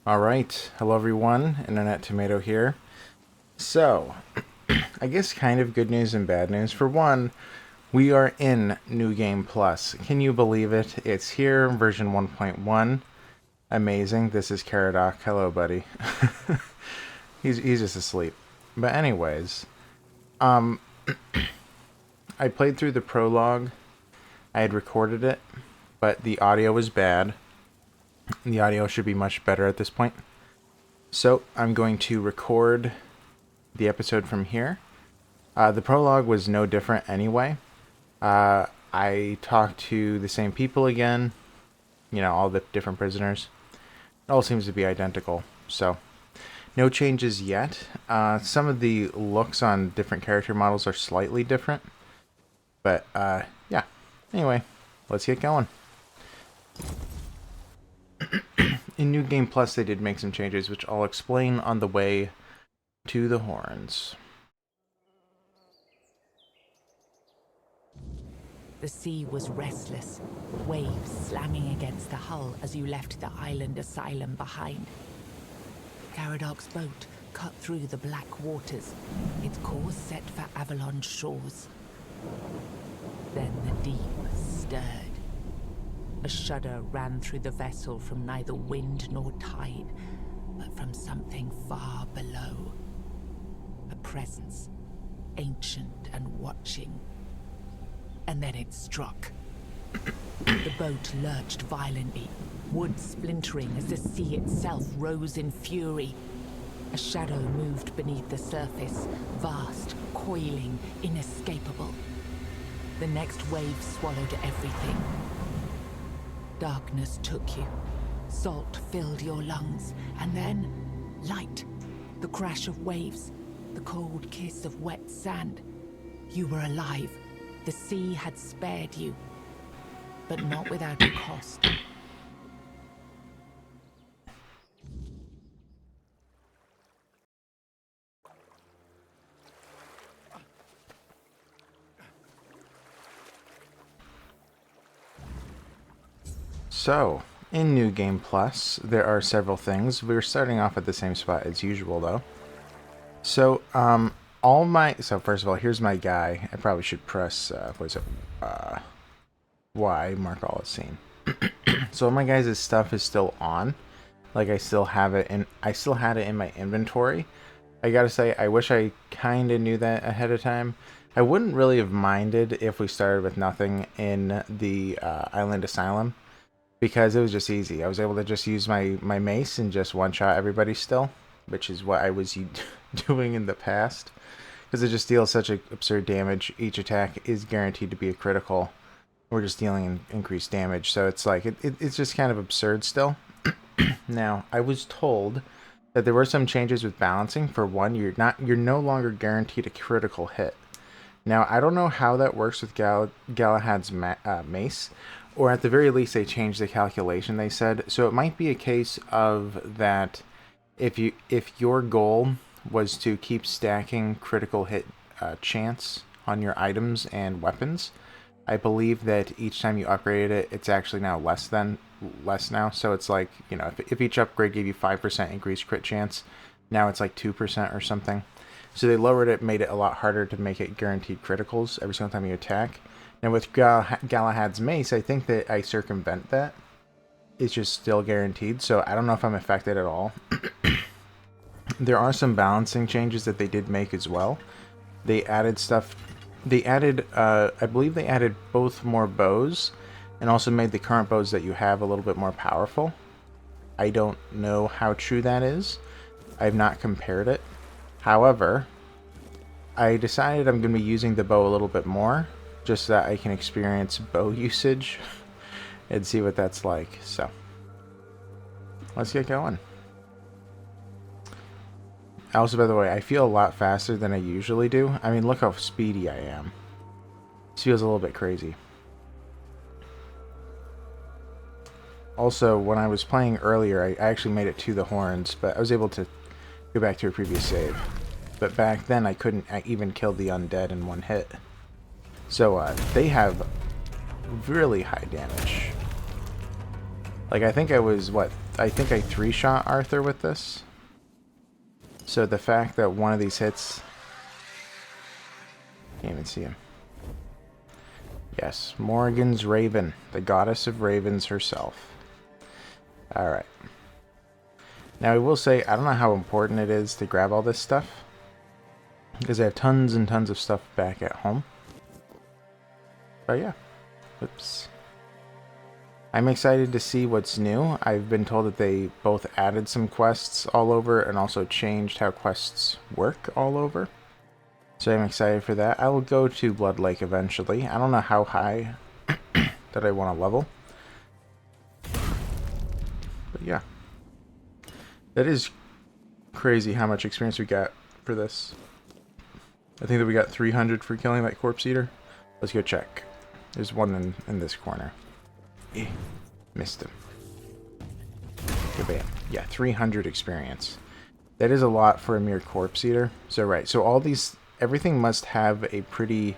Alright, hello everyone, Internet Tomato here. So, I guess kind of good news and bad news. For one, we are in New Game Plus. Can you believe it? It's here, version 1.1. Amazing. This is Caradoc. Hello, buddy. he's just asleep. But anyways, I played through the prologue. I had recorded it, but the audio was bad. The audio should be much better at this point. So I'm going to record the episode from here. The prologue was no different anyway. I talked to the same people again. You know, all the different prisoners. It all seems to be identical. So no changes yet. Some of the looks on different character models are slightly different. But yeah. Anyway, let's get going. In New Game Plus, they did make some changes, which I'll explain on the way to the horns. The sea was restless, waves slamming against the hull as you left the island asylum behind. Caradoc's boat cut through the black waters, its course set for Avalon shores. Then the deep stirred. A shudder ran through the vessel from neither wind nor tide, but from something far below. A presence, ancient and watching. And then it struck. The boat lurched violently, wood splintering as the sea itself rose in fury. A shadow moved beneath the surface, vast, coiling, inescapable. The next wave swallowed everything. Darkness took you. Salt filled your lungs. And then, light. The crash of waves. The cold kiss of wet sand. You were alive. The sea had spared you. But not without a cost. So, in New Game Plus, there are several things. We're starting off at the same spot as usual, though. So, so first of all, here's my guy. I probably should press, Y, mark all as seen. So all my guys' stuff is still on. Like, I still had it in my inventory. I gotta say, I wish I kinda knew that ahead of time. I wouldn't really have minded if we started with nothing in the Island Asylum, because it was just easy. I was able to just use my mace and just one-shot everybody still, which is what I was doing in the past, because it just deals such absurd damage. Each attack is guaranteed to be a critical. We're just dealing increased damage, so it's like it's just kind of absurd still. Now, I was told that there were some changes with balancing. For one, you're no longer guaranteed a critical hit. Now, I don't know how that works with Galahad's mace, or at the very least they changed the calculation, they said. So it might be a case of that if your goal was to keep stacking critical hit chance on your items and weapons, I believe that each time you upgraded it, it's actually now less now. So it's like, you know, if each upgrade gave you 5% increased crit chance, now it's like 2% or something. So they lowered it, made it a lot harder to make it guaranteed criticals every single time you attack. Now with Galahad's mace, I think that I circumvent that. It's just still guaranteed, so I don't know if I'm affected at all. There are some balancing changes that they did make as well. They added stuff. They added, I believe they added both more bows, and also made the current bows that you have a little bit more powerful. I don't know how true that is. I've not compared it. However, I decided I'm going to be using the bow a little bit more, just so that I can experience bow usage and see what that's like. So, let's get going. Also, by the way, I feel a lot faster than I usually do. I mean, look how speedy I am. This feels a little bit crazy. Also, when I was playing earlier, I actually made it to the horns, but I was able to go back to a previous save. But back then, I couldn't even kill the undead in one hit. So, they have really high damage. Like, I think I was, what? I think I 3-shot Arthur with this. So the fact that one of these hits... Can't even see him. Yes, Morrigan's Raven. The goddess of ravens herself. Alright. Now, I will say, I don't know how important it is to grab all this stuff. Because I have tons and tons of stuff back at home. But yeah. Oops. I'm excited to see what's new. I've been told that they both added some quests all over and also changed how quests work all over. So I'm excited for that. I will go to Blood Lake eventually. I don't know how high that I want to level. But yeah. That is crazy how much experience we got for this. I think that we got 300 for killing that corpse eater. Let's go check. There's one in this corner. Missed him. Bam. Yeah, 300 experience. That is a lot for a mere corpse eater. So right, so all these, everything must have a pretty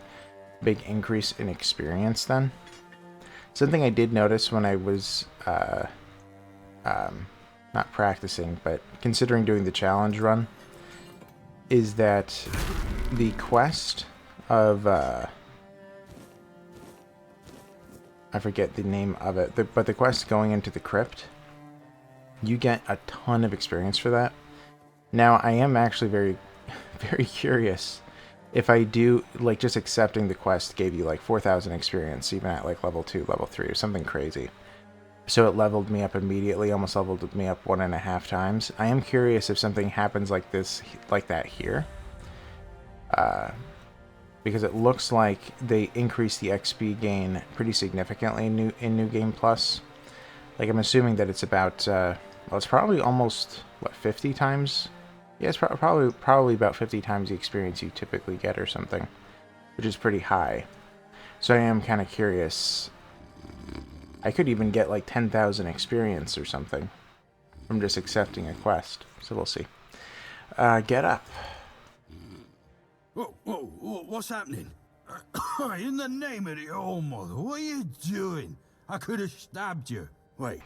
big increase in experience then. Something I did notice when I was not practicing, but considering doing the challenge run, is that the quest of I forget the name of it, but the quest going into the crypt, you get a ton of experience for that. Now, I am actually very, very curious if I do, like, just accepting the quest gave you, like, 4,000 experience, even at, like, level 2, level 3, or something crazy. So it leveled me up immediately, almost leveled me up 1.5 times. I am curious if something happens like this, like that here. Because it looks like they increased the XP gain pretty significantly in New Game Plus. Like, I'm assuming that it's about, well, it's probably almost, what, 50 times? Yeah, it's probably about 50 times the experience you typically get or something, which is pretty high. So I am kind of curious. I could even get, like, 10,000 experience or something from just accepting a quest. So we'll see. Get up. Whoa, what's happening? In the name of the old mother, what are you doing? I could have stabbed you. Wait,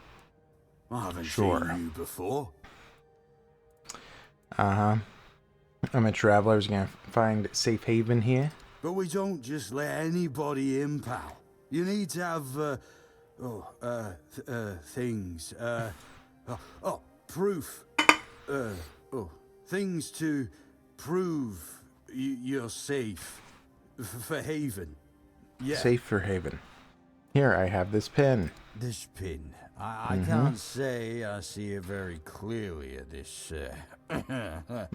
I haven't seen you before. Uh-huh. I'm a traveler who's gonna find safe haven here. But we don't just let anybody in, pal. You need to have, things, proof. Things to prove you're safe for Haven. Yeah. Safe for Haven. Here, I have this pin. This pin. I can't say I see it very clearly at this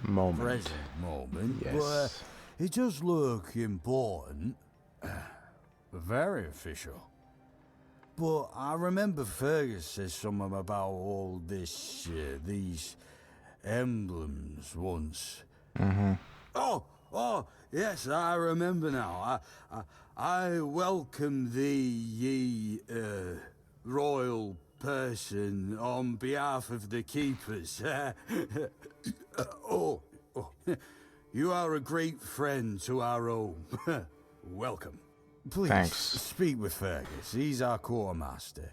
Moment. present moment, Yes. but it does look important. Very official. But I remember Fergus said something about all this, these emblems once. Oh, yes, I remember now. I welcome thee, ye, royal person, on behalf of the keepers. You are a great friend to our home. Welcome. Please, Thanks. speak with Fergus. He's our quartermaster.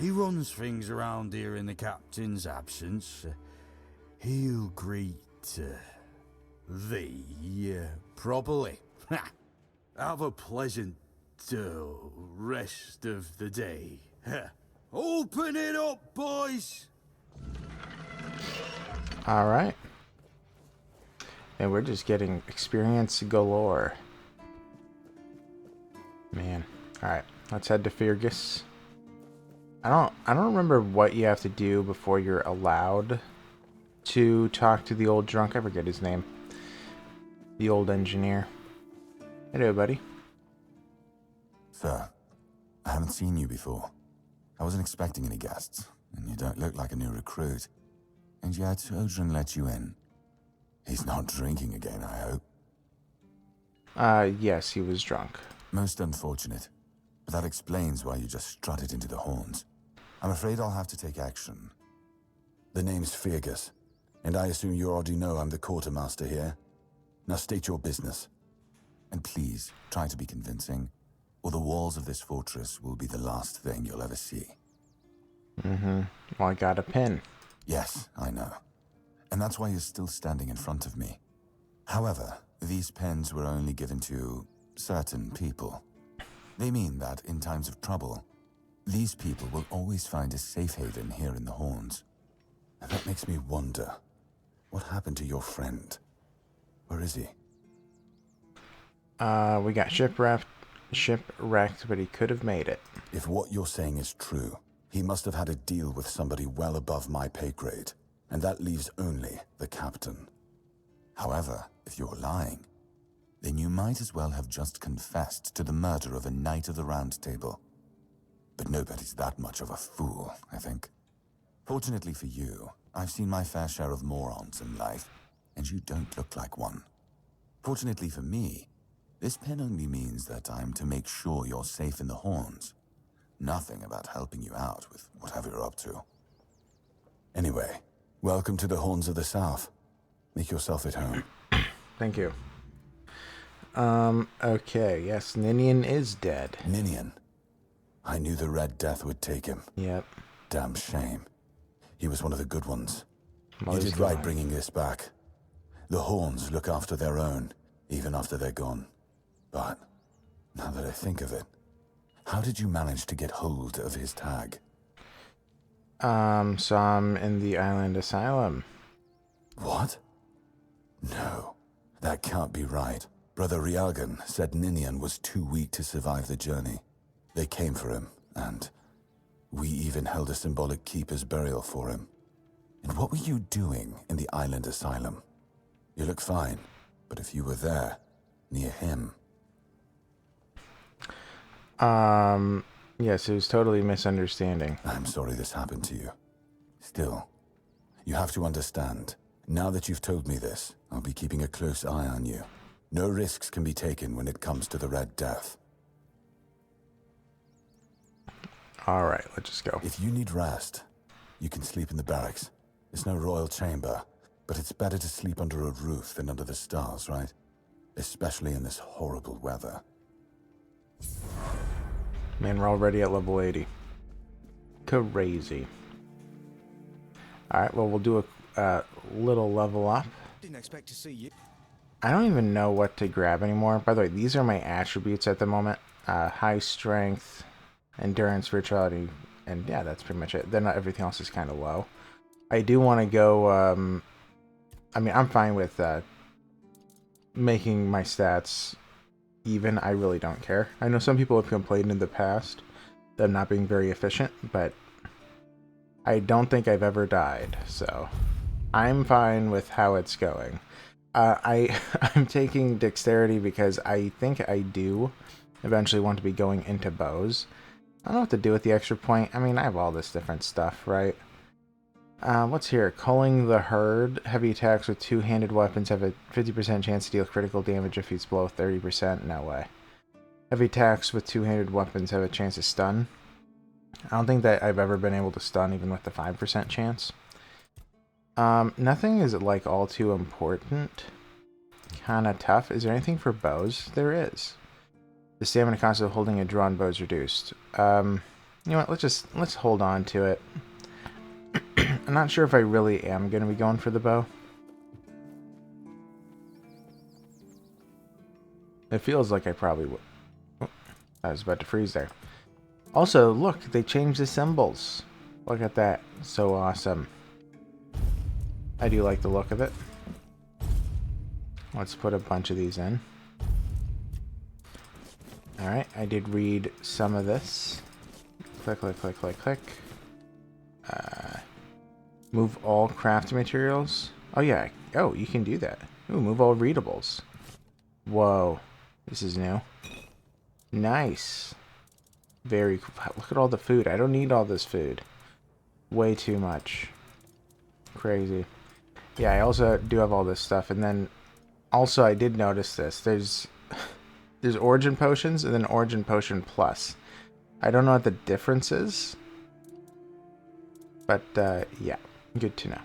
He runs things around here in the captain's absence. He'll greet thee properly. Have a pleasant rest of the day. Open it up, boys! Alright. And we're just getting experience galore. Man. Alright, let's head to Fergus. I don't remember what you have to do before you're allowed to talk to the old drunk. I forget his name. The old engineer. Hello, buddy. Sir, I haven't seen you before. I wasn't expecting any guests, and you don't look like a new recruit. And yet, Odrin let you in. He's not drinking again, I hope. Yes, he was drunk. Most unfortunate. But that explains why you just strutted into the horns. I'm afraid I'll have to take action. The name's Fergus, and I assume you already know I'm the quartermaster here. Now state your business. And please, try to be convincing, or the walls of this fortress will be the last thing you'll ever see. Mm-hmm. Well, I got a pin. Yes, I know. And that's why you're still standing in front of me. However, these pens were only given to certain people. They mean that in times of trouble, these people will always find a safe haven here in the Horns. And that makes me wonder, what happened to your friend? Where is he? We got shipwrecked, but he could have made it. If what you're saying is true, he must have had a deal with somebody well above my pay grade, and that leaves only the captain. However, if you're lying, then you might as well have just confessed to the murder of a Knight of the Round Table. But nobody's that much of a fool, I think. Fortunately for you, I've seen my fair share of morons in life, and you don't look like one. Fortunately for me, this pen only means that I'm to make sure you're safe in the Horns. Nothing about helping you out with whatever you're up to. Anyway, welcome to the Horns of the South. Make yourself at home. Thank you. Okay, yes, Ninian is dead. Ninian. I knew the Red Death would take him. Yep. Damn shame. He was one of the good ones. Well, You he's did right gone. bringing this back. The Horns look after their own, even after they're gone. But, now that I think of it, how did you manage to get hold of his tag? So I'm in the island asylum. What? No, that can't be right. Brother Riagan said Ninian was too weak to survive the journey. They came for him, and we even held a symbolic keeper's burial for him. And what were you doing in the island asylum? You look fine, but if you were there, near him... Yes, it was totally misunderstanding. I'm sorry this happened to you. Still, you have to understand, now that you've told me this, I'll be keeping a close eye on you. No risks can be taken when it comes to the Red Death. Alright, let's just go. If you need rest, you can sleep in the barracks. It's no royal chamber, but it's better to sleep under a roof than under the stars, right? Especially in this horrible weather. Man, we're already at level 80. Crazy. Alright, well, we'll do a little level up. Didn't expect to see you. I don't even know what to grab anymore. By the way, these are my attributes at the moment. High strength, endurance, spirituality, and yeah, that's pretty much it. Then everything else is kind of low. I do want to go, I mean, I'm fine with making my stats even. I really don't care. I know some people have complained in the past them not being very efficient, but I don't think I've ever died, so I'm fine with how it's going. I'm taking dexterity because I think I do eventually want to be going into bows. I don't know what to do with the extra point. I mean, I have all this different stuff, right? What's here? Culling the Herd. Heavy attacks with two-handed weapons have a 50% chance to deal critical damage if he's below 30%. No way. Heavy attacks with two-handed weapons have a chance to stun. I don't think that I've ever been able to stun even with the 5% chance. Nothing is like all too important. Kinda tough. Is there anything for bows? There is. The stamina cost of holding a drawn bow is reduced. You know what? Let's hold on to it. I'm not sure if I really am going to be going for the bow. It feels like I probably would. Oh, I was about to freeze there. Also, look, they changed the symbols. Look at that. So awesome. I do like the look of it. Let's put a bunch of these in. Alright, I did read some of this. Click, click, click, click, click. Move all craft materials. Oh yeah, oh, you can do that. Ooh, move all readables. Whoa, this is new. Nice. Very cool. Look at all the food. I don't need all this food. Way too much. Crazy. Yeah, I also do have all this stuff. And then, also I did notice this. There's Origin Potions and then Origin Potion Plus. I don't know what the difference is. But, yeah. Good to know.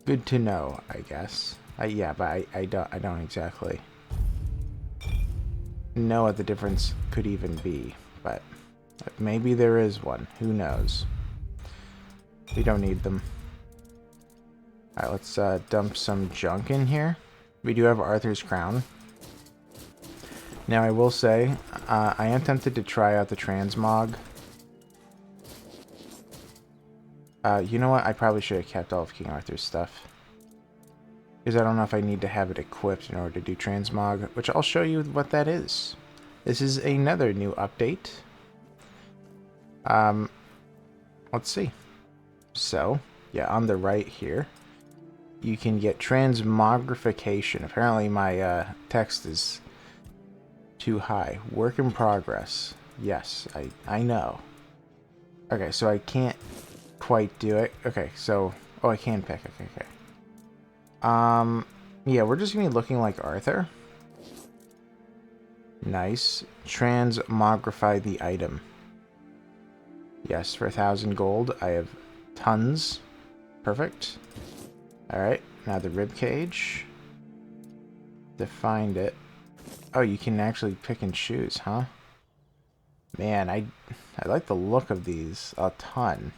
Good to know, I guess. Yeah, but I don't exactly know what the difference could even be. But maybe there is one. Who knows? We don't need them. Alright, let's dump some junk in here. We do have Arthur's Crown. Now, I will say, I am tempted to try out the transmog. You know what? I probably should have kept all of King Arthur's stuff. Because I don't know if I need to have it equipped in order to do transmog, which I'll show you what that is. This is another new update. Let's see. So, yeah, on the right here, you can get transmogrification. Apparently my text is too high. Work in progress. Yes, I know. Okay, so I can't quite do it. Okay, so... Oh, I can pick. Okay. Yeah, we're just gonna be looking like Arthur. Nice. Transmogrify the item. Yes, for 1,000 gold. I have tons. Perfect. Alright, now the rib cage. To find it. Oh, you can actually pick and choose, huh? Man, I like the look of these a ton.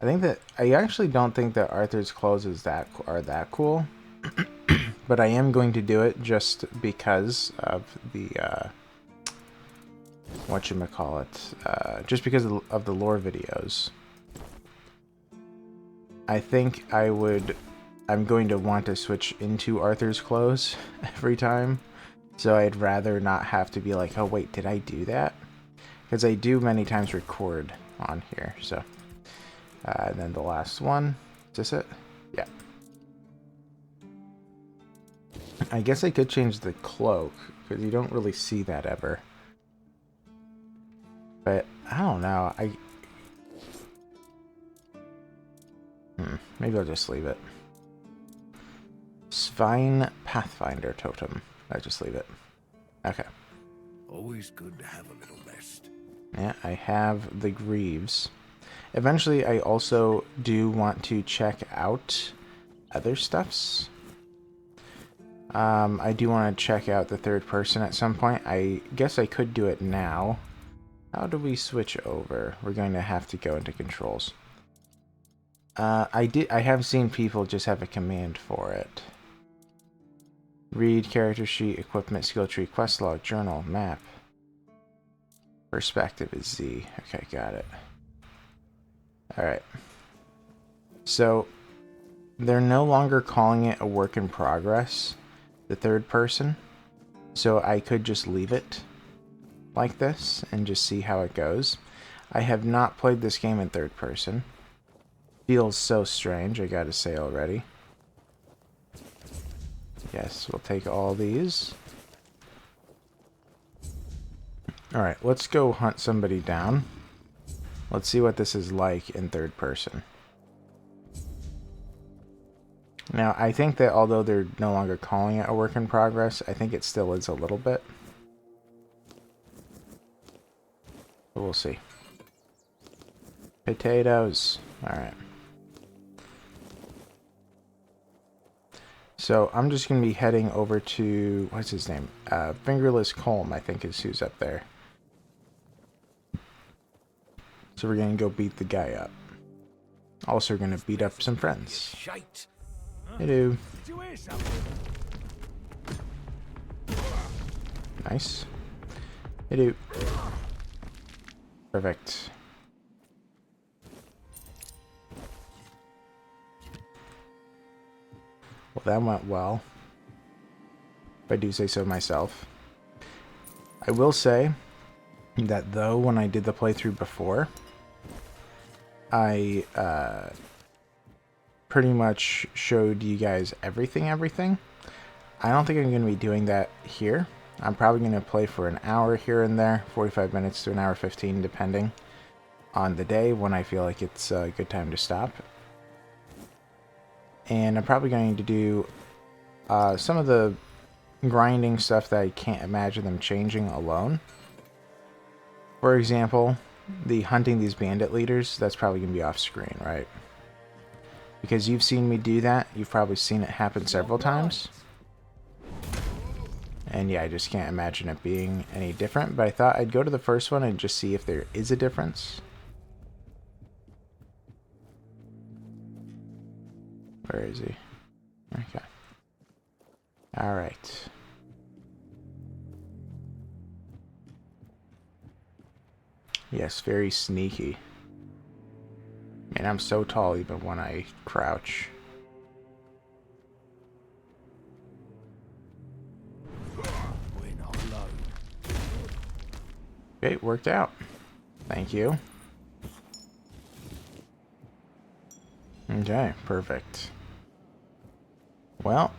I actually don't think that Arthur's clothes are that cool. But I am going to do it just because of the whatchamacallit, just because of the lore videos. I think I'm going to want to switch into Arthur's clothes every time. So I'd rather not have to be like, oh wait, did I do that? Because I do many times record on here, so. And then the last one, is this it? Yeah. I guess I could change the cloak, because you don't really see that ever. But, I don't know, maybe I'll just leave it. Svine Pathfinder Totem. I'll just leave it. Okay. Always good to have a little rest. Yeah, I have the Greaves. Eventually, I also do want to check out other stuffs. I do want to check out the third person at some point. I guess I could do it now. How do we switch over? We're going to have to go into controls. I have seen people just have a command for it. Read, character sheet, equipment, skill tree, quest log, journal, map. Perspective is Z. Okay, got it. Alright. So, they're no longer calling it a work in progress, the third person. So I could just leave it like this and just see how it goes. I have not played this game in third person. Feels so strange, I gotta say already. Yes, we'll take all these. Alright, let's go hunt somebody down. Let's see what this is like in third person. Now, I think that although they're no longer calling it a work in progress, I think it still is a little bit. But we'll see. Potatoes. Alright. So, I'm just going to be heading over to... What's his name? Fingerless Colm, I think is who's up there. So we're going to go beat the guy up. Also going to beat up some friends. Hello. Nice. Hello. Perfect. Well, that went well. If I do say so myself. I will say that though, when I did the playthrough before, I pretty much showed you guys everything. I don't think I'm going to be doing that here. I'm probably going to play for an hour here and there, 45 minutes to an hour 15, depending on the day when I feel like it's a good time to stop. And I'm probably going to do some of the grinding stuff that I can't imagine them changing alone. For example, the hunting these bandit leaders, that's probably going to be off screen, right? Because you've seen me do that. You've probably seen it happen several times. And yeah, I just can't imagine it being any different. But I thought I'd go to the first one and just see if there is a difference. Where is he? Okay. Alright. Yes, very sneaky. Man, I'm so tall even when I crouch. We're not alone. Okay, worked out. Thank you. Okay, perfect. Well,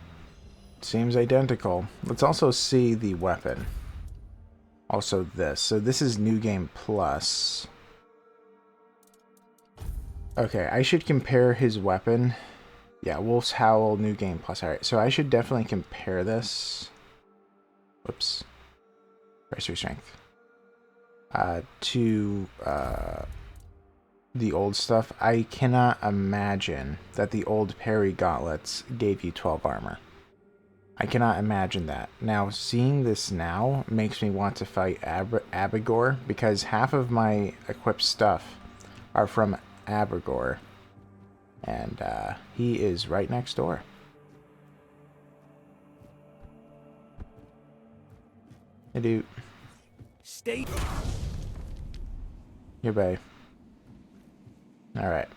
seems identical. Let's also see the weapon. Also this. So this is New Game Plus. Okay, I should compare his weapon. Yeah, Wolf's Howl, New Game Plus. Alright, so I should definitely compare this. Whoops. Pressure strength. To the old stuff. I cannot imagine that the old parry gauntlets gave you 12 armor. I cannot imagine that. Now, seeing this now makes me want to fight Abigor, because half of my equipped stuff are from Abigor. And he is right next door. Hey, dude. Stay. Here, babe. Alright.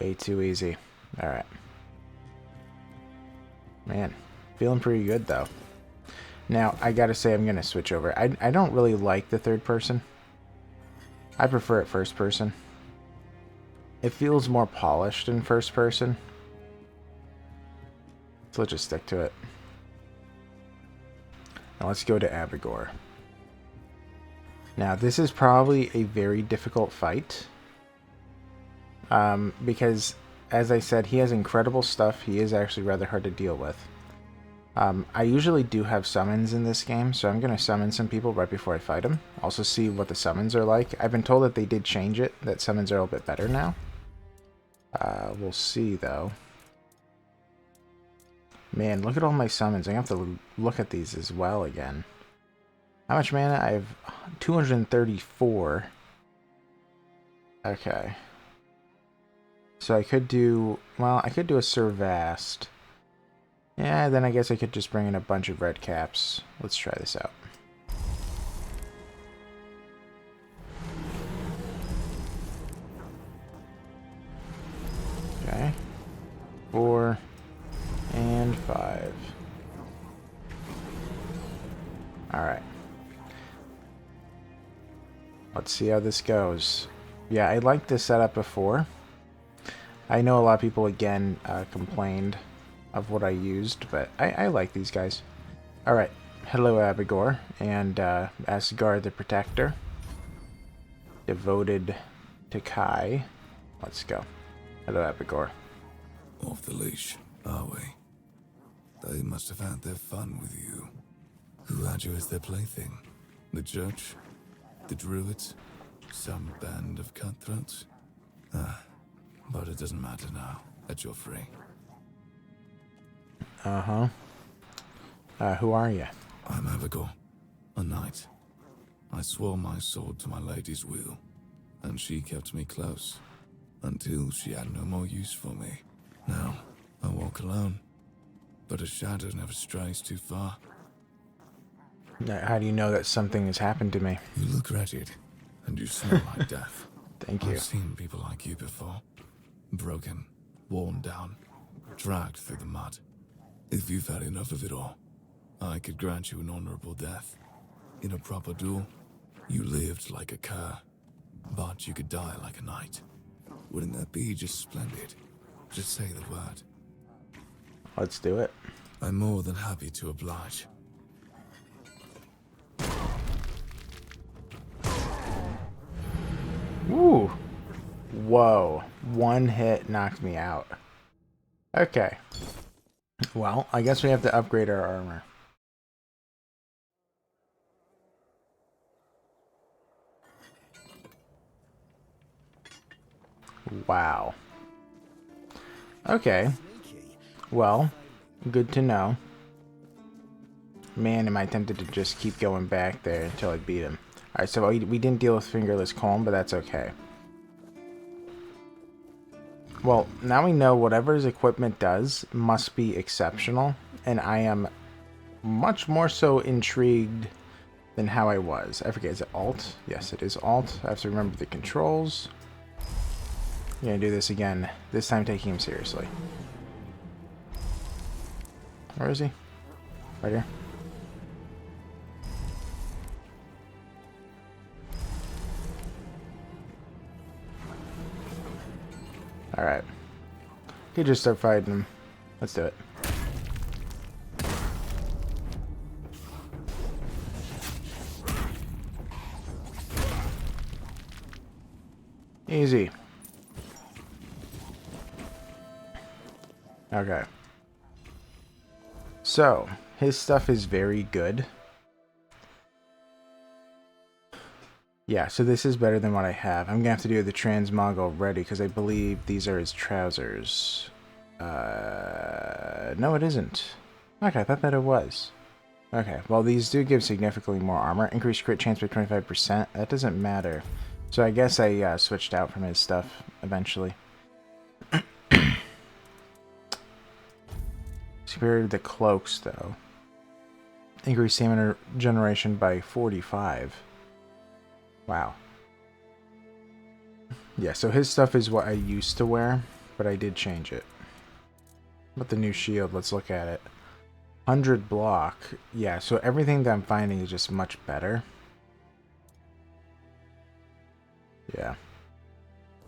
Way too easy. Alright. Man, feeling pretty good, though. Now, I gotta say, I'm gonna switch over. I don't really like the third person. I prefer it first person. It feels more polished in first person. So let's just stick to it. Now let's go to Abigor. Now, this is probably a very difficult fight. Because, as I said, he has incredible stuff. He is actually rather hard to deal with. I usually do have summons in this game, so I'm going to summon some people right before I fight him. Also see what the summons are like. I've been told that they did change it, that summons are a little bit better now. We'll see, though. Man, look at all my summons. I have to look at these as well again. How much mana? I have 234. Okay. So I could do... Well, I could do a Servast. Yeah, then I guess I could just bring in a bunch of red caps. Let's try this out. Okay. 4 and 5. Alright. Let's see how this goes. Yeah, I liked this setup before. I know a lot of people, again, complained of what I used, but I like these guys. Alright. Hello, Abigor, and Asgard the Protector. Devoted to Kai. Let's go. Hello, Abigor. Off the leash, are we? They must have had their fun with you. Who had you as their plaything? The church? The druids? Some band of cutthroats? But it doesn't matter now that you're free. Uh-huh. Who are you? I'm Abigor, a knight. I swore my sword to my lady's will, and she kept me close, until she had no more use for me. Now, I walk alone, but a shadow never strays too far. How do you know that something has happened to me? You look wretched, and you smell like death. Thank you. I've seen people like you before. Broken, worn down, dragged through the mud. If you've had enough of it all, I could grant you an honorable death. In a proper duel, you lived like a cur, but you could die like a knight. Wouldn't that be just splendid? Just say the word. Let's do it. I'm more than happy to oblige. Ooh. Whoa. One hit knocked me out. Okay. Well, I guess we have to upgrade our armor. Wow. Okay. Well, good to know. Man, am I tempted to just keep going back there until I beat him. Alright, so we didn't deal with Fingerless Colm, but that's okay. Well, now we know whatever his equipment does must be exceptional, and I am much more so intrigued than how I was. I forget, is it Alt? Yes, it is Alt. I have to remember the controls. I'm gonna do this again, this time taking him seriously. Where is he? Right here. Alright. Could just start fighting him. Let's do it. Easy. Okay. So, his stuff is very good. Yeah, so this is better than what I have. I'm gonna have to do the transmog already because I believe these are his trousers. No, it isn't. Okay, I thought that it was. Okay, well, these do give significantly more armor. Increased crit chance by 25%. That doesn't matter. So I guess I switched out from his stuff eventually. Superior to the cloaks, though. Increased stamina generation by 45. Wow. Yeah, so his stuff is what I used to wear, but I did change it. With the new shield, let's look at it. 100 block. Yeah, so everything that I'm finding is just much better. Yeah.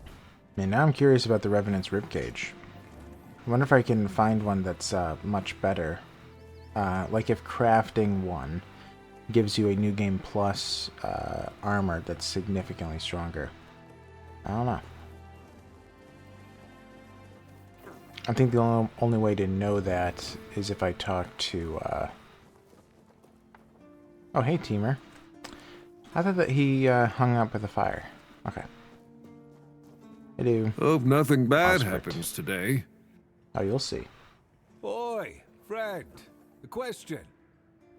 I mean, now I'm curious about the Revenant's ribcage. I wonder if I can find one that's much better. Like if crafting one gives you a new game plus armor that's significantly stronger. I don't know. I think the only way to know that is if I talk to... Oh, hey, Teamer. I thought that he hung up with the fire. Okay. I do. Hope nothing bad Prospect. happens today. Oh, you'll see. Oi, friend. The question.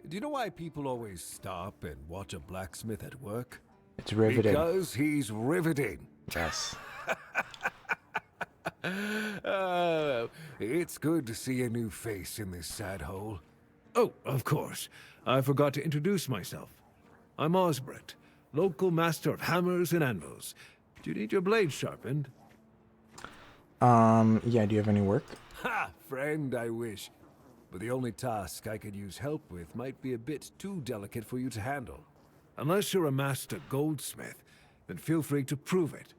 Do you know why people always stop and watch a blacksmith at work? It's riveting. Because he's riveting. Yes. It's good to see a new face in this sad hole. Oh, of course. I forgot to introduce myself. I'm Osbert, local master of hammers and anvils. Do you need your blade sharpened? Yeah, do you have any work? Ha! Friend, I wish. But the only task I could use help with might be a bit too delicate for you to handle. Unless you're a master goldsmith, then feel free to prove it,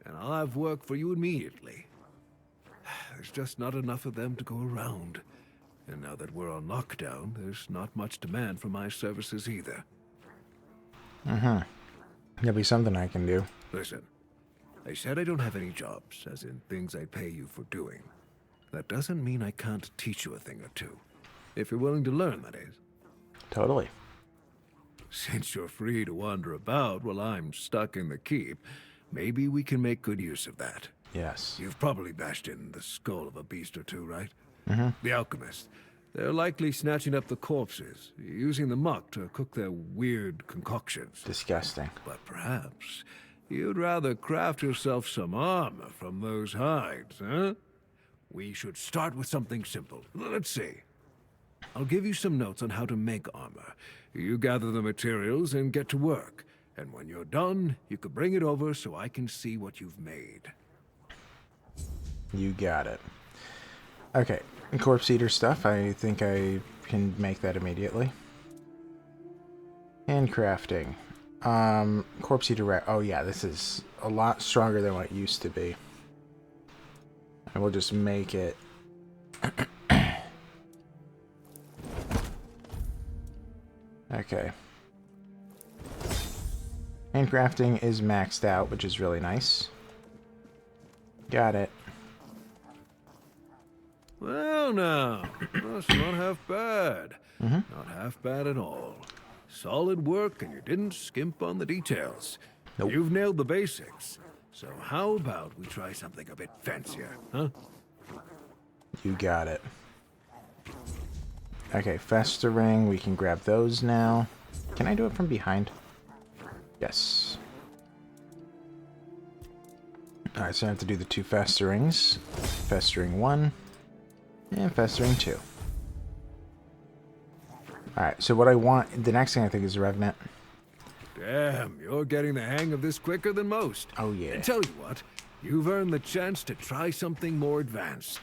and I'll have work for you immediately. There's just not enough of them to go around. And now that we're on lockdown, there's not much demand for my services either. There'll be something I can do. Listen, I said I don't have any jobs, as in things I pay you for doing. That doesn't mean I can't teach you a thing or two. If you're willing to learn, that is. Totally. Since you're free to wander about while I'm stuck in the keep, maybe we can make good use of that. Yes. You've probably bashed in the skull of a beast or two, right? The alchemists. They're likely snatching up the corpses, using the muck to cook their weird concoctions. Disgusting. But perhaps you'd rather craft yourself some armor from those hides, huh? We should start with something simple. Let's see. I'll give you some notes on how to make armor. You gather the materials and get to work. And when you're done, you could bring it over so I can see what you've made. You got it. Okay, corpse eater stuff. I think I can make that immediately. Handcrafting. Corpse eater. Oh yeah, this is a lot stronger than what it used to be. And we'll just make it. Okay. Handcrafting is maxed out, which is really nice. Got it. Well, now, that's not half bad. Not half bad at all. Solid work, and you didn't skimp on the details. Nope. You've nailed the basics. So how about we try something a bit fancier, huh? You got it. Okay, festering. We can grab those now. Can I do it from behind? Yes. Alright, so I have to do the 2 festerings. Festering 1 and festering 2. Alright, so what I want, the next thing I think is a Revenant. Damn, you're getting the hang of this quicker than most. Oh yeah. And tell you what, you've earned the chance to try something more advanced.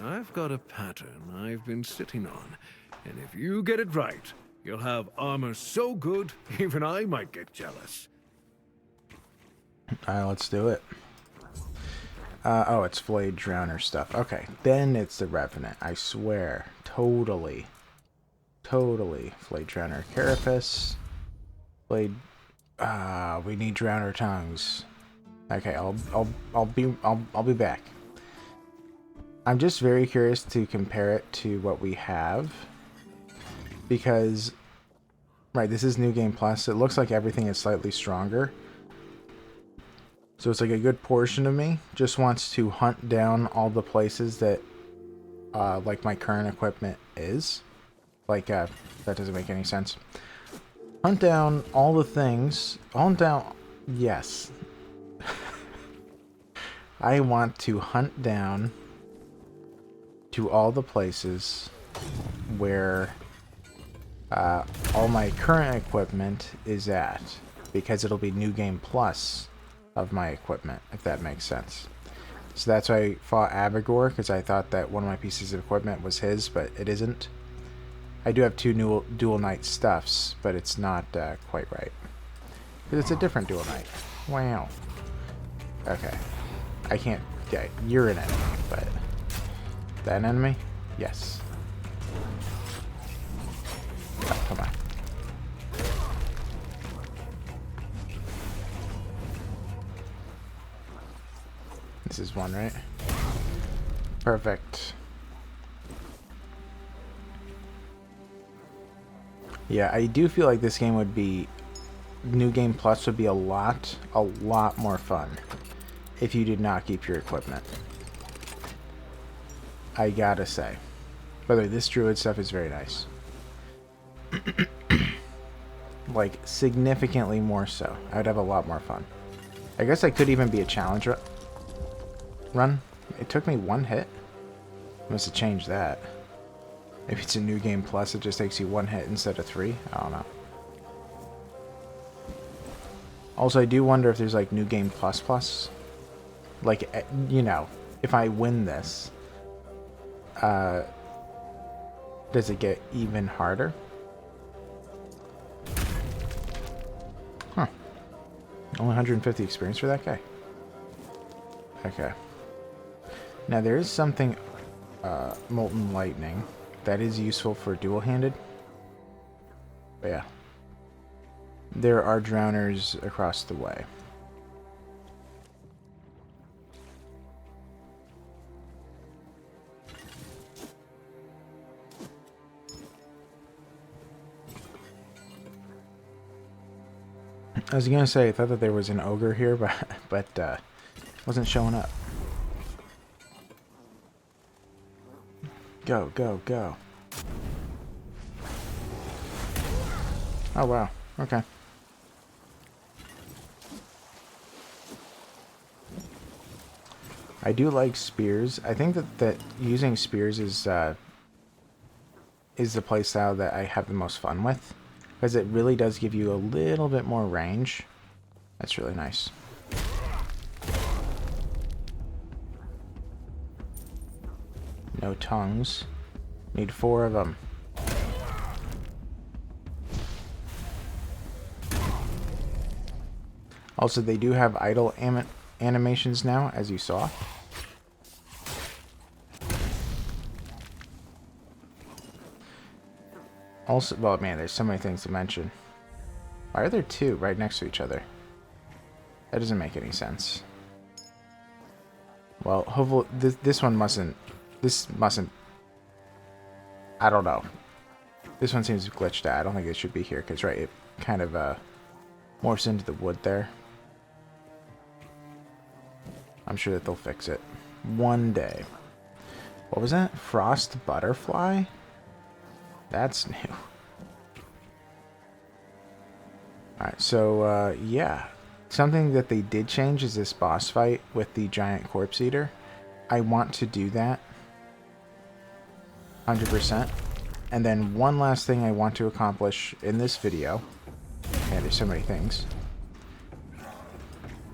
I've got a pattern I've been sitting on, and if you get it right, you'll have armor so good, even I might get jealous. Alright, let's do it. Oh, it's Flayed Drowner stuff. Okay, then it's the Revenant. I swear. Totally. Totally. Flayed Drowner Carapace. Flayed... we need Drowner Tongues. Okay, I'll be back. I'm just very curious to compare it to what we have. Because... Right, this is New Game Plus. It looks like everything is slightly stronger. So it's like a good portion of me just wants to hunt down all the places that, like my current equipment is. Like, that doesn't make any sense. Hunt down all the things. Hunt down... Yes. I want to hunt down to all the places where all my current equipment is at. Because it'll be New Game Plus of my equipment, if that makes sense. So that's why I fought Abigor, because I thought that one of my pieces of equipment was his, but it isn't. I do have 2 dual knight stuffs, but it's not quite right. Because it's a different dual knight. Wow. Okay. I can't... Yeah, you're an enemy, but... That an enemy? Yes. Oh, come on. This is one, right? Perfect. Yeah, I do feel like this game would be... New Game Plus would be a lot more fun if you did not keep your equipment. I gotta say. By the way, this druid stuff is very nice. Like, significantly more so. I would have a lot more fun. I guess I could even be a challenge run. It took me 1 hit. Must have changed that. Maybe it's a New Game Plus, it just takes you 1 hit instead of 3. I don't know. Also, I do wonder if there's like New Game Plus Plus. Like, you know, if I win this, does it get even harder? Huh. Only 150 experience for that guy. Okay. Now there is something, Molten Lightning, that is useful for dual-handed. But yeah. There are drowners across the way. I was gonna say, I thought that there was an ogre here, but wasn't showing up. Go, go, go. Oh, wow. Okay. I do like spears. I think that using spears is the playstyle that I have the most fun with. Because it really does give you a little bit more range. That's really nice. No tongues. Need 4 of them. Also, they do have idle animations now, as you saw. Also, well, man, there's so many things to mention. Why are there 2 right next to each other? That doesn't make any sense. Well, hopefully, this one mustn't... This mustn't... I don't know. This one seems glitched out. I don't think it should be here, because, right, it kind of morphs into the wood there. I'm sure that they'll fix it. One day. What was that? Frost Butterfly? That's new. Alright, so, yeah. something that they did change is this boss fight with the giant corpse eater. I want to do that 100%. And then one last thing I want to accomplish in this video, and there's so many things.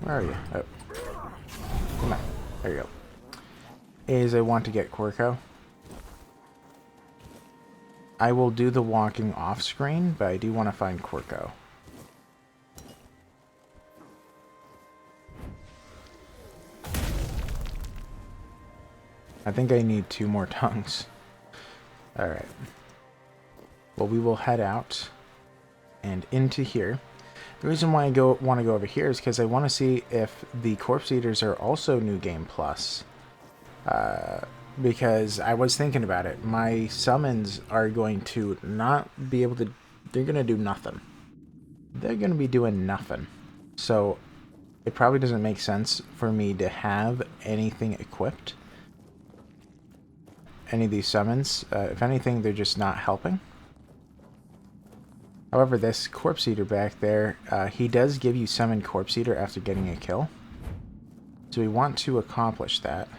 Where are you? Oh. Come on. There you go. Is I want to get Quirko. I will do the walking off screen, but I do want to find Quirko. I think I need 2 more tongues. Alright. Well, we will head out and into here. The reason why I want to go over here is because I want to see if the Corpse Eaters are also New Game Plus. Because I was thinking about it. My summons are going to not be able to... They're going to do nothing. They're going to be doing nothing. So, it probably doesn't make sense for me to have anything equipped. Any of these summons. If anything, they're just not helping. However, this Corpse Eater back there, he does give you Summon Corpse Eater after getting a kill. So we want to accomplish that.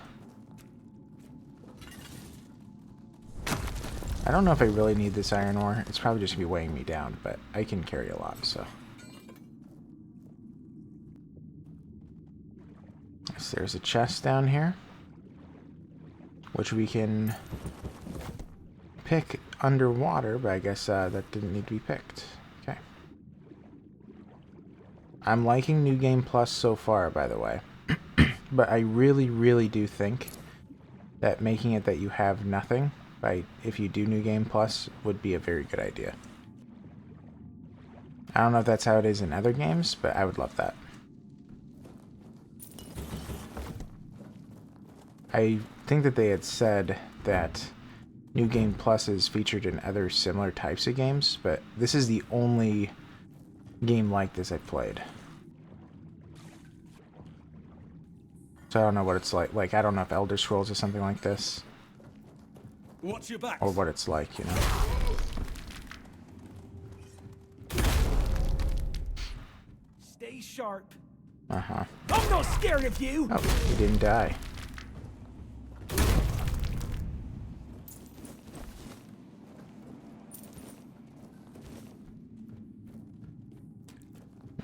I don't know if I really need this iron ore. It's probably just going to be weighing me down, but I can carry a lot, so. So there's a chest down here, which we can pick underwater, but I guess that didn't need to be picked. Okay. I'm liking New Game Plus so far, by the way. But I really, really do think that making it that you have nothing, if you do New Game Plus, would be a very good idea. I don't know if that's how it is in other games, but I would love that. I think that they had said that New Game Plus is featured in other similar types of games, but this is the only game like this I've played. So I don't know what it's like. Like, I don't know if Elder Scrolls is something like this. Watch your back. Or what it's like, you know. Stay sharp. Uh-huh. I'm not scared of you. Oh, he didn't die.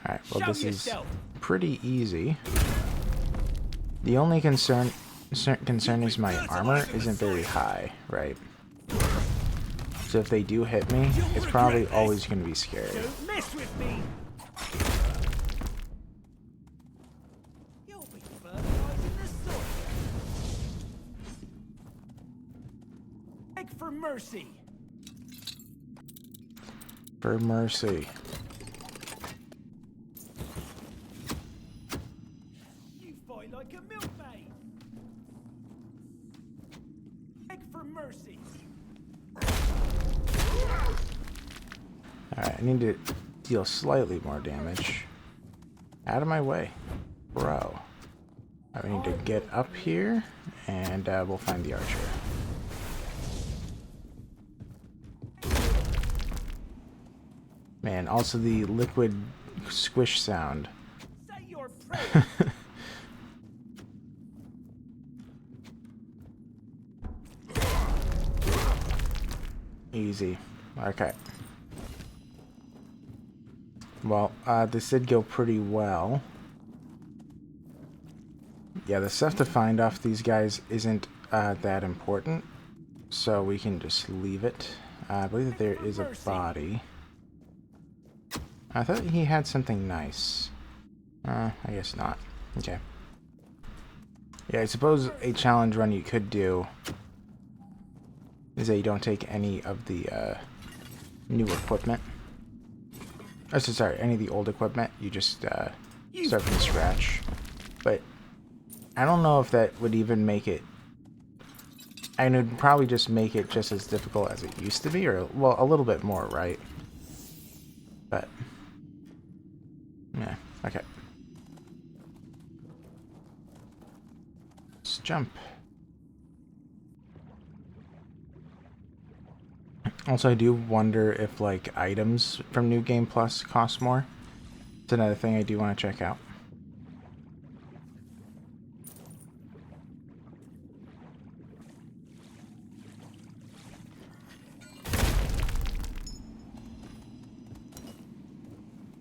Alright, well, this is pretty easy. The only concern is my armor isn't very high, right? So if they do hit me, it's probably always going to be scary. Don't mess with me. You'll be fertilizing the soil. Beg for mercy. For mercy. You fight like a milkmaid. Beg for mercy. Alright, I need to deal slightly more damage. Out of my way. Bro. I need to get up here, and we'll find the archer. Man, also the liquid squish sound. Say your prayer. Easy. Okay. Well, this did go pretty well. Yeah, the stuff to find off these guys isn't that important, so we can just leave it. I believe that there is a body. I thought he had something nice. I guess not. Okay. Yeah, I suppose a challenge run you could do is that you don't take any of the new equipment. Oh, so sorry, any of the old equipment. You just start from scratch. But I don't know if that would even make it... I would probably just make it just as difficult as it used to be, or, well, a little bit more, right? But... yeah, okay. Let's jump. Also, I do wonder if, like, items from New Game Plus cost more. It's another thing I do want to check out.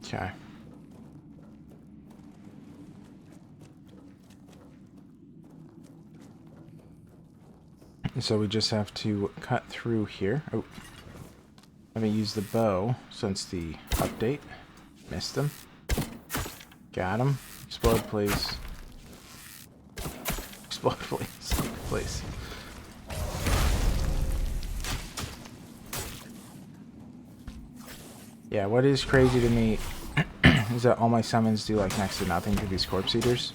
Okay. So we just have to cut through here. Oh, I haven't used the bow since the update. Missed him. Got him. Explode, please. Explode, please. Please. Yeah, what is crazy to me is that all my summons do like next to nothing to these corpse eaters.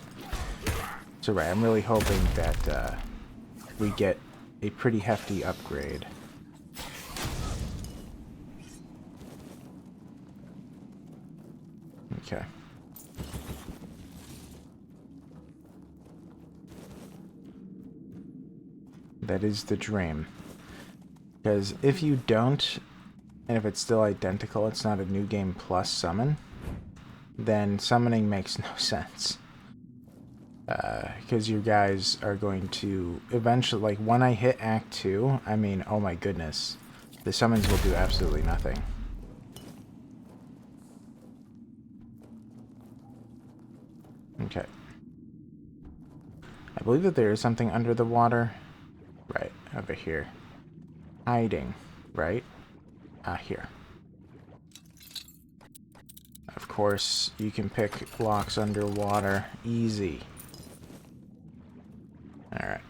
So right, I'm really hoping that we get a pretty hefty upgrade. Okay. That is the dream. Because if you don't, and if it's still identical, it's not a new game plus summon, then summoning makes no sense. Because you guys are going to eventually, like when I hit Act 2, I mean, oh my goodness, the summons will do absolutely nothing. Okay. I believe that there is something under the water. Right, over here. Hiding, right? Here. Of course, you can pick blocks underwater. Easy. Alright.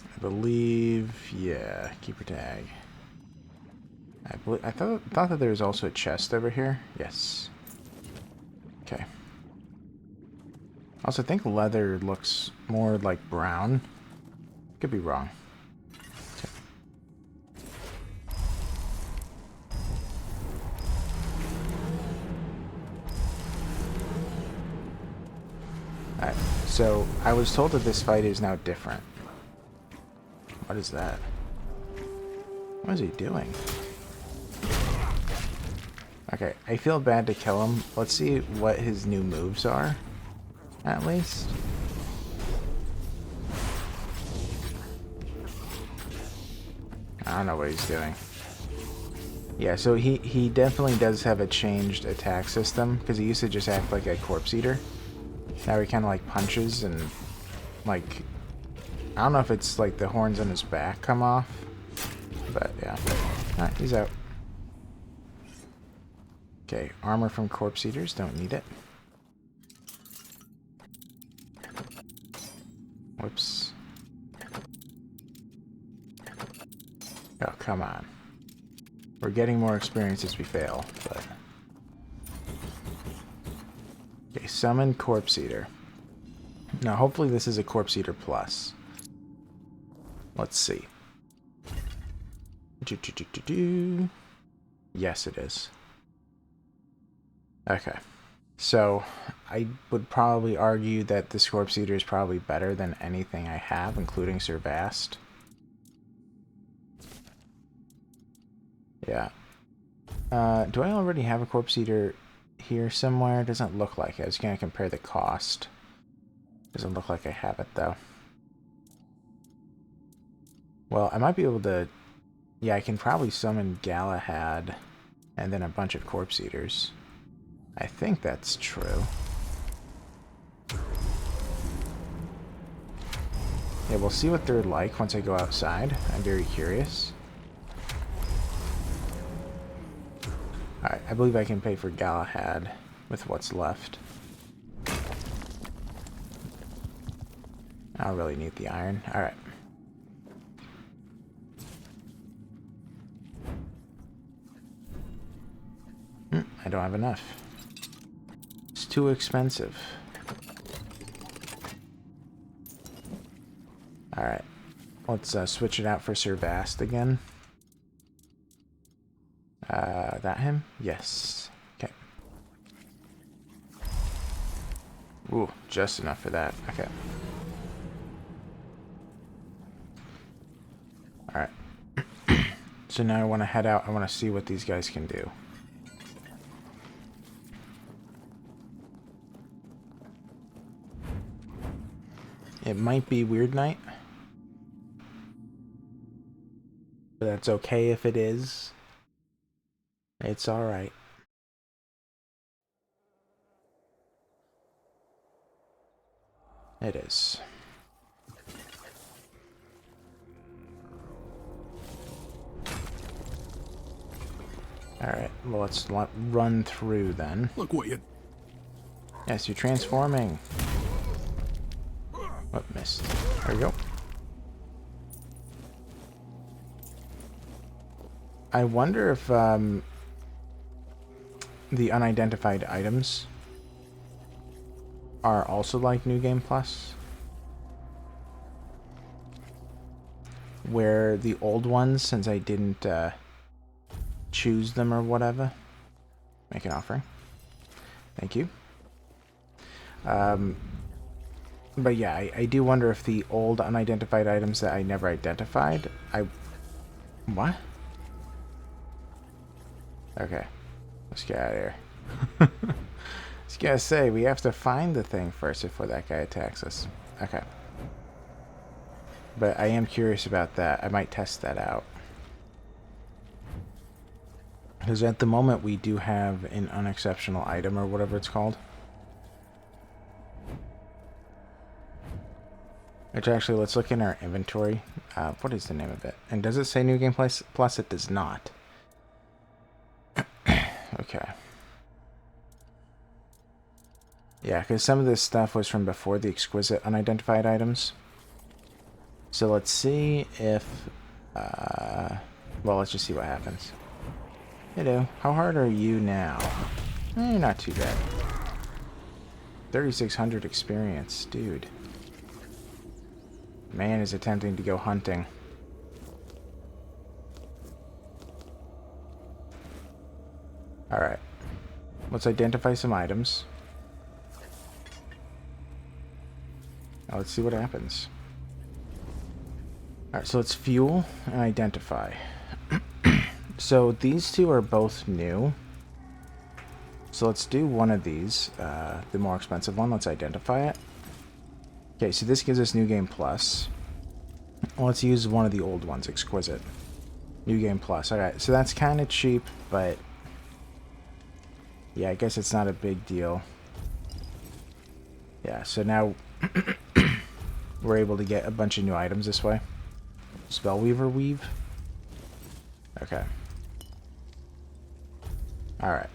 I believe, yeah, keeper tag. I thought that there was also a chest over here. Yes. Okay. I also think leather looks more like brown. Could be wrong. Okay. Alright, so I was told that this fight is now different. What is that? What is he doing? Okay, I feel bad to kill him. Let's see what his new moves are, at least. I don't know what he's doing. Yeah, so he definitely does have a changed attack system, because he used to just act like a corpse eater. Now he kind of like punches and like, I don't know if it's like the horns on his back come off, but yeah. Alright, he's out. Okay, armor from corpse eaters, don't need it. Whoops. Oh, come on. We're getting more experience as we fail, but... Okay, summon corpse eater. Now, hopefully this is a corpse eater plus. Let's see. Yes, it is. Okay. So, I would probably argue that this corpse eater is probably better than anything I have, including Sir Vast. Yeah. Do I already have a corpse eater here somewhere? Doesn't look like it. I was going to compare the cost. Doesn't look like I have it, though. Well, I might be able to... Yeah, I can probably summon Galahad and then a bunch of corpse eaters. I think that's true. Yeah, we'll see what they're like once I go outside. I'm very curious. Alright, I believe I can pay for Galahad with what's left. I don't really need the iron. Alright. I don't have enough. It's too expensive. Alright. Let's switch it out for Sir Vast again. That him? Yes. Okay. Ooh, just enough for that. Okay. Alright. So now I want to head out. I want to see what these guys can do. It might be Weird Night. But that's okay if it is. It's alright. It is. Alright, well, let's run through then. Look what you... Yes, you're transforming. What missed? There we go. I wonder if the unidentified items are also like New Game Plus, where the old ones, since I didn't choose them or whatever, make an offering. Thank you. But yeah, I do wonder if the old unidentified items that I never identified, what? Okay, let's get out of here. I was gonna say, we have to find the thing first before that guy attacks us. Okay. But I am curious about that. I might test that out. Because at the moment we do have an unexceptional item or whatever it's called. Which actually, let's look in our inventory. What is the name of it? And does it say New Game Plus? Plus it does not. Okay. Yeah, because some of this stuff was from before the exquisite unidentified items. So let's see if... well, let's just see what happens. Hello. How hard are you now? Not too bad. 3,600 experience. Dude. Man is attempting to go hunting. Alright. Let's identify some items. Now let's see what happens. Alright, so let's fuel and identify. So these two are both new. So let's do one of these. The more expensive one. Let's identify it. Okay, so this gives us New Game Plus. Let's use one of the old ones, Exquisite. New Game Plus. Alright, so that's kind of cheap, but... yeah, I guess it's not a big deal. Yeah, so now... we're able to get a bunch of new items this way. Spellweaver Weave. Okay. Alright.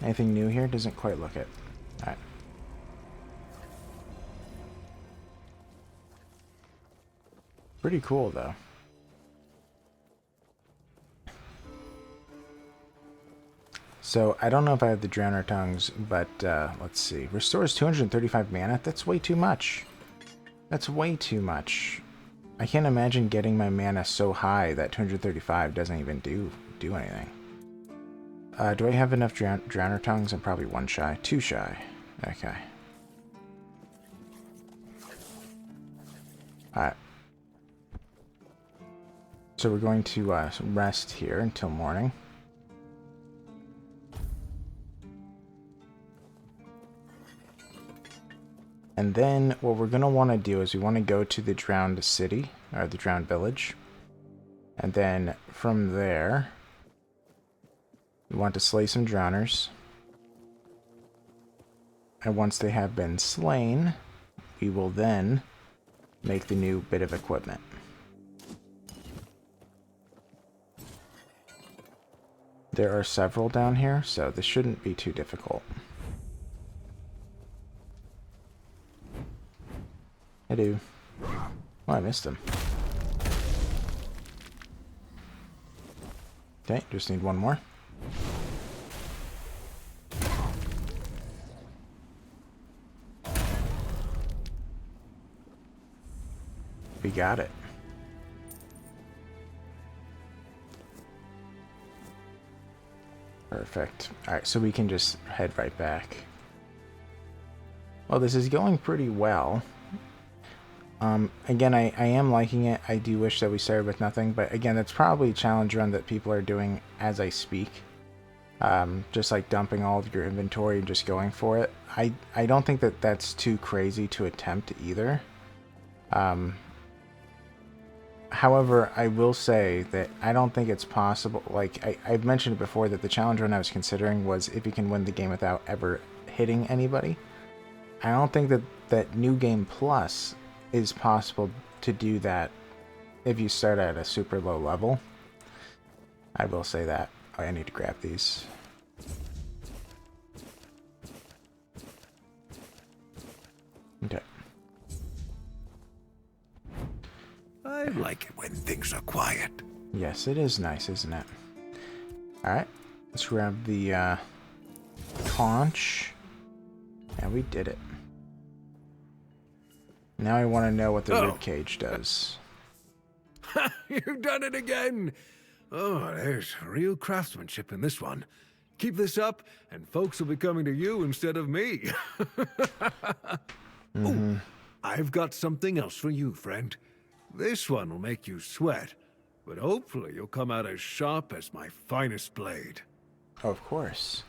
Anything new here? Doesn't quite look it. Alright. Pretty cool, though. So, I don't know if I have the Drowner Tongues, but, let's see. Restores 235 mana? That's way too much. That's way too much. I can't imagine getting my mana so high that 235 doesn't even do anything. Do I have enough Drowner Tongues? I'm probably one shy. Two shy. Okay. Alright. So we're going to rest here until morning. And then what we're going to want to do is we want to go to the Drowned City, or the Drowned Village. And then from there, we want to slay some Drowners. And once they have been slain, we will then make the new bit of equipment. There are several down here, so this shouldn't be too difficult. I do. Oh, I missed him. Okay, just need one more. We got it. Perfect. Alright, so we can just head right back. Well, this is going pretty well. Again, I am liking it. I do wish that we started with nothing, but again, it's probably a challenge run that people are doing as I speak. Just like dumping all of your inventory and just going for it. I don't think that that's too crazy to attempt either. However, I will say that I don't think it's possible. Like, I've mentioned before that the challenge run I was considering was if you can win the game without ever hitting anybody. I don't think that New Game Plus is possible to do that if you start at a super low level. I will say that. Oh, I need to grab these. Okay. I like it when things are quiet. Yes, it is nice, isn't it? Alright, let's grab the conch. And we did it. Now I want to know what the ribcage does. You've done it again! Oh, there's real craftsmanship in this one. Keep this up, and folks will be coming to you instead of me. Ooh, I've got something else for you, friend. This one will make you sweat, but hopefully you'll come out as sharp as my finest blade. Of course.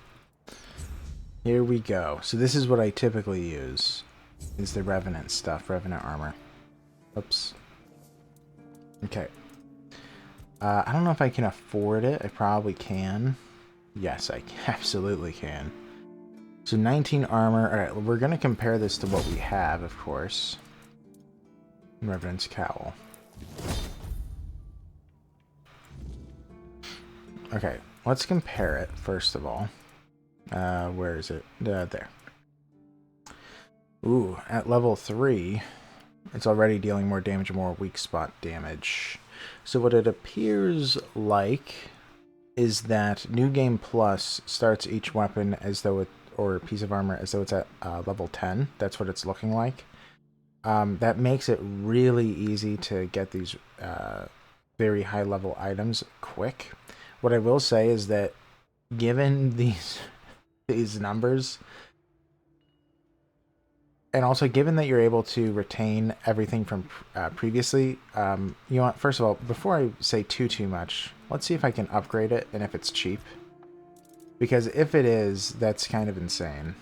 Here we go. So this is what I typically use. Is the Revenant stuff, Revenant armor. Oops. Okay. I don't know if I can afford it. I probably can. Yes, I absolutely can. So 19 armor. Alright, we're going to compare this to what we have, of course. Revenant's cowl. Okay, let's compare it, first of all. Where is it? There. Ooh, at level 3, it's already dealing more damage and more weak spot damage. So what it appears like is that New Game Plus starts each weapon as though it, or piece of armor as though it's at level 10. That's what it's looking like. That makes it really easy to get these very high level items quick. What I will say is that given these numbers, and also given that you're able to retain everything from previously, you know what, first of all, before I say too much, let's see if I can upgrade it and if it's cheap. Because if it is, that's kind of insane.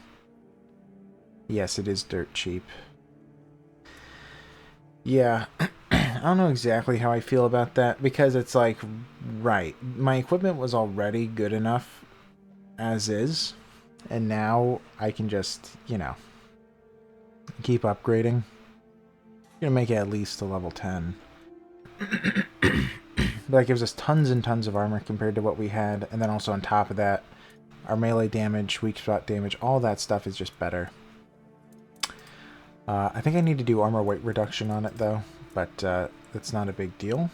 Yes, it is dirt cheap. Yeah, I don't know exactly how I feel about that, because it's like, right, my equipment was already good enough as is, and now I can just, you know, keep upgrading. Gonna make it at least to level 10. But that gives us tons and tons of armor compared to what we had, and then also on top of that, our melee damage, weak spot damage, all that stuff is just better. I think I need to do armor weight reduction on it though, but that's not a big deal.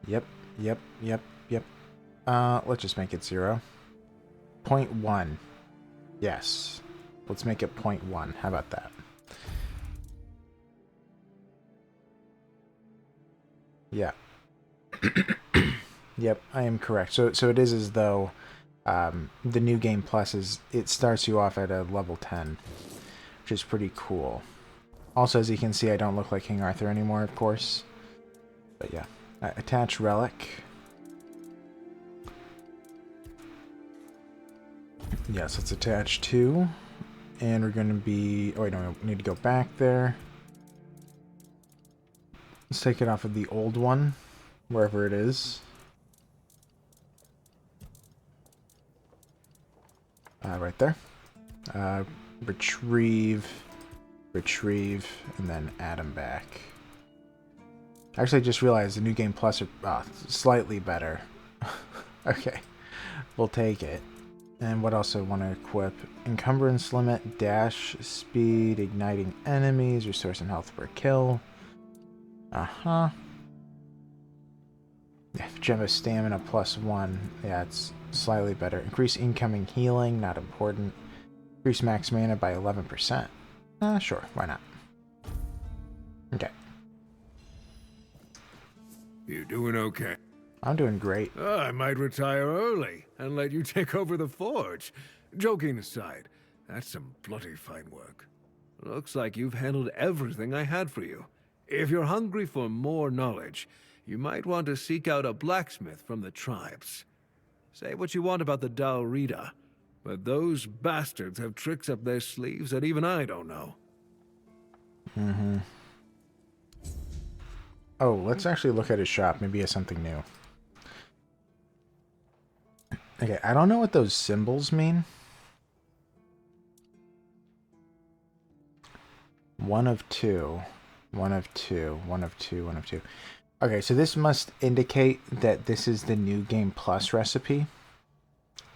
Yep. Let's just make it 0. 0.1. Yes. Let's make it 0.1. How about that? Yeah. Yep, I am correct. So it is as though the New Game Plus it starts you off at a level 10, which is pretty cool. Also, as you can see, I don't look like King Arthur anymore, of course. But yeah, attach relic. Yes, let's attach 2. And we're going to be... Oh, wait, no, we need to go back there. Let's take it off of the old one, wherever it is. Right there. Retrieve, and then add them back. Actually, I just realized the New Game Plus are slightly better. Okay, we'll take it. And what else I want to equip? Encumbrance limit, dash, speed, igniting enemies, restores some health per kill. Yeah, gem of stamina +1. Yeah, it's slightly better. Increase incoming healing, not important. Increase max mana by 11%. Sure, why not? Okay. You doing okay? I'm doing great. I might retire early and let you take over the forge. Joking aside, that's some bloody fine work. Looks like you've handled everything I had for you. If you're hungry for more knowledge, you might want to seek out a blacksmith from the tribes. Say what you want about the Dalrida, but those bastards have tricks up their sleeves that even I don't know. Mm-hmm. Oh, let's actually look at his shop. Maybe he has something new. Okay, I don't know what those symbols mean. 1 of 2. 1 of 2. 1 of 2. 1 of 2. Okay, so this must indicate that this is the New Game Plus recipe.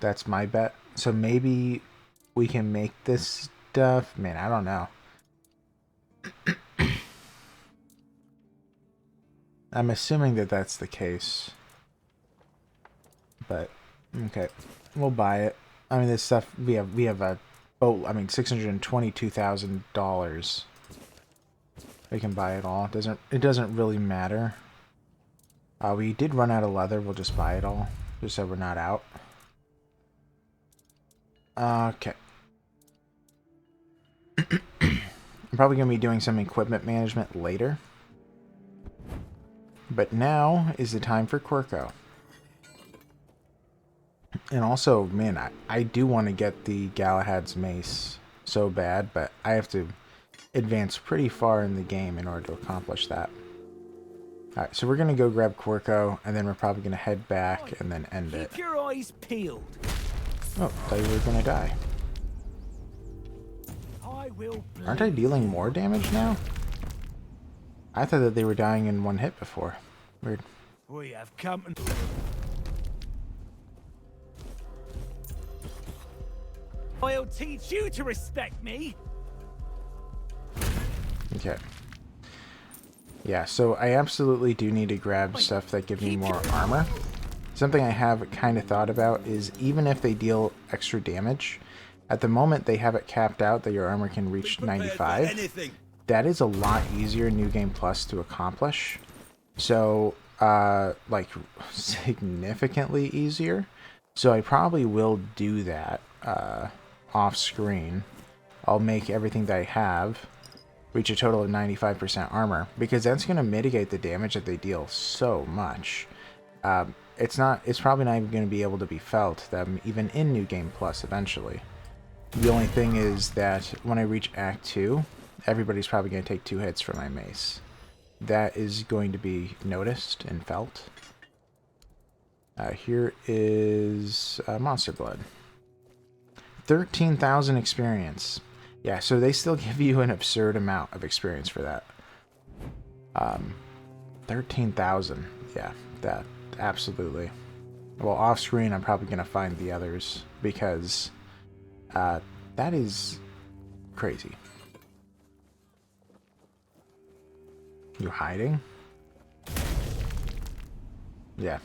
That's my bet. So maybe we can make this stuff. Man, I don't know. I'm assuming that that's the case. But, okay. We'll buy it. I mean, this stuff, we have a boat, I mean, $622,000. We can buy it all. It doesn't really matter. We did run out of leather. We'll just buy it all, just so we're not out. Okay. I'm probably going to be doing some equipment management later. But now is the time for Quirko. And also, man, I do want to get the Galahad's mace so bad, but I have to advance pretty far in the game in order to accomplish that. Alright, so we're going to go grab Quirko, and then we're probably going to head back and then end it. Keep your eyes peeled. Oh, thought you were going to die. I will. Aren't I dealing more damage now? I thought that they were dying in one hit before. Weird. We have company. I'll teach you to respect me. Okay. Yeah, so I absolutely do need to grab stuff that give me more armor. Something I have kind of thought about is even if they deal extra damage, at the moment they have it capped out that your armor can reach 95. That is a lot easier in New Game Plus to accomplish. So, like, significantly easier. So I probably will do that off screen. I'll make everything that I have reach a total of 95% armor, because that's going to mitigate the damage that they deal so much. It's probably not even going to be able to be felt even in New Game Plus eventually. The only thing is that when I reach Act 2, everybody's probably going to take 2 hits from my mace. That is going to be noticed and felt. Here is Monster Blood. 13,000 experience. Yeah, so they still give you an absurd amount of experience for that. 13,000. Yeah, that absolutely. Well, off screen, I'm probably going to find the others because that is crazy. You hiding? Yeah.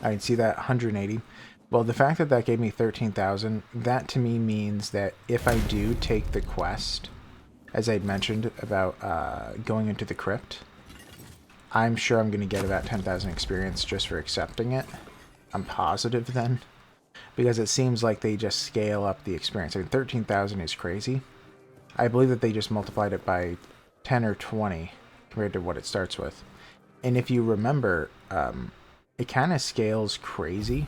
I can see that 180. Well, the fact that that gave me 13,000, that to me means that if I do take the quest, as I'd mentioned about going into the crypt, I'm sure I'm going to get about 10,000 experience just for accepting it. I'm positive then, because it seems like they just scale up the experience. I mean, 13,000 is crazy. I believe that they just multiplied it by 10 or 20 compared to what it starts with. And if you remember, it kind of scales crazy.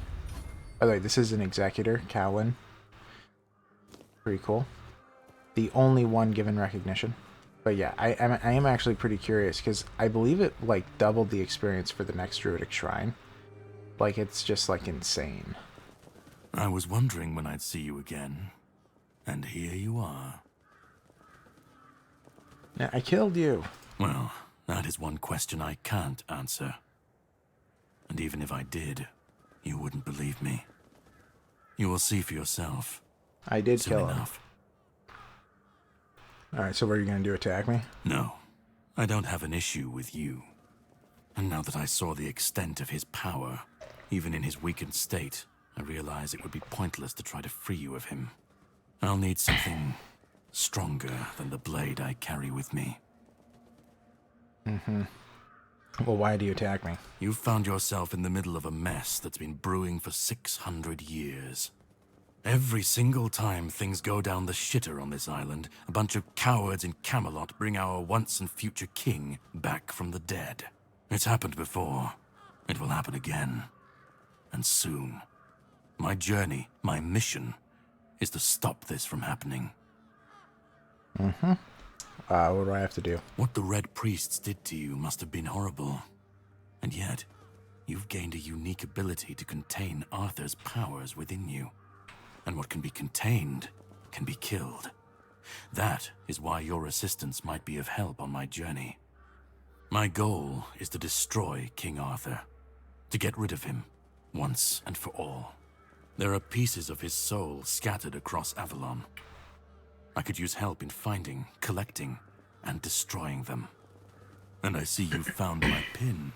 By the way, this is an Executor, Cowan. Pretty cool. The only one given recognition. But yeah, I am actually pretty curious, because I believe it, like, doubled the experience for the next Druidic Shrine. Like, it's just, like, insane. I was wondering when I'd see you again. And here you are. Yeah, I killed you. Well, that is one question I can't answer. And even if I did, you wouldn't believe me. You will see for yourself. I did Soon kill him. enough. Alright, so what are you going to do, attack me? No, I don't have an issue with you. And now that I saw the extent of his power, even in his weakened state, I realize it would be pointless to try to free you of him. I'll need something stronger than the blade I carry with me. Mm-hmm. Well, why do you attack me? You've found yourself in the middle of a mess that's been brewing for 600 years. Every single time things go down the shitter on this island, a bunch of cowards in Camelot bring our once and future king back from the dead. It's happened before. It will happen again. And soon. My journey, my mission, is to stop this from happening. Mm-hmm. What do I have to do? What the Red Priests did to you must have been horrible. And yet, you've gained a unique ability to contain Arthur's powers within you. And what can be contained can be killed. That is why your assistance might be of help on my journey. My goal is to destroy King Arthur, to get rid of him, once and for all. There are pieces of his soul scattered across Avalon. I could use help in finding, collecting, and destroying them. And I see you've found my pin.